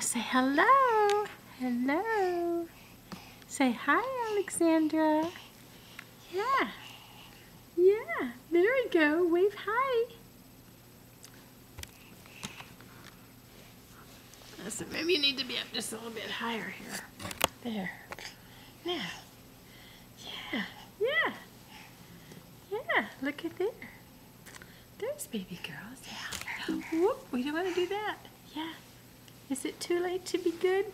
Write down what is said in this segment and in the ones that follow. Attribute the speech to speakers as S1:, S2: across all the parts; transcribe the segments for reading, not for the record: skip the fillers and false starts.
S1: say hello. Hello. Say hi, Alexandra. Yeah. Yeah. There we go. Wave hi. So maybe you need to be up just a little bit higher here. There. Now. Yeah. Yeah. Yeah. Look at there. There's baby girls. Yeah. Whoop. We don't want to do that. Yeah. Is it too late to be good?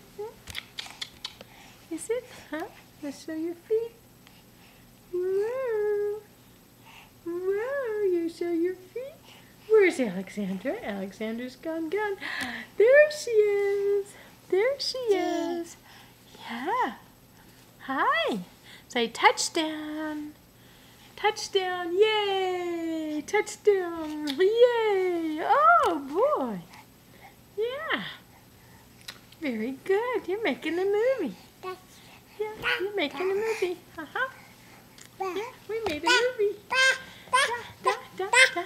S1: Is it? Huh? Let's show your feet. Whoa. Whoa. You show your feet. Where's Alexandra? Alexandra's gone. There she is. There she is. Yeah. Hi. Say touchdown. Touchdown. Yay. Touchdown. Yay. Oh, boy. Yeah. Very good. You're making a movie. Yeah, you're making a movie. Uh-huh. Yeah, we made a movie. Da, da, da, da, da,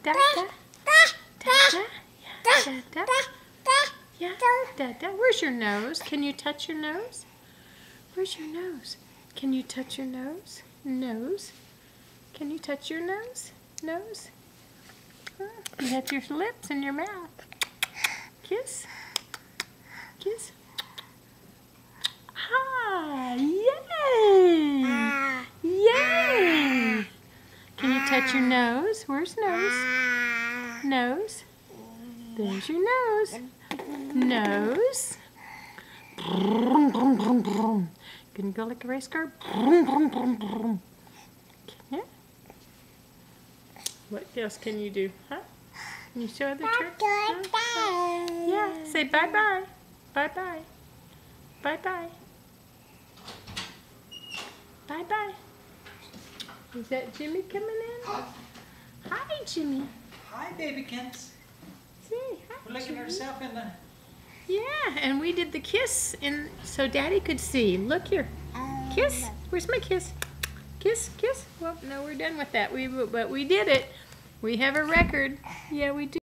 S1: da, da. Da, da, da. Yeah, da, da. Where's your nose? Can you touch your nose? Where's your nose? Can you touch your nose? Nose. Can you touch your nose? Nose. You have your lips and your mouth. Kiss. Kiss. Hi. Yay. Yay. Can you touch your nose? Where's nose? Nose. There's your nose. Nose. Brum, brum, brum, brum. Can you go like a race car? Brum, brum, brum, brum. Can you? What else can you do? Huh? Can you show the tricks? Huh? Yeah. Say bye-bye. Bye-bye. Bye-bye. Bye-bye. Is that Jimmy coming in? Hi, Jimmy.
S2: Hi, babykins.
S1: See, hi,
S2: We're looking
S1: Jimmy.
S2: at herself in the...
S1: Yeah, and we did the kiss so Daddy could see. Look here. Kiss. Where's my kiss? Kiss, kiss. Well, no, we're done with that. But we did it. We have a record. Yeah, we do.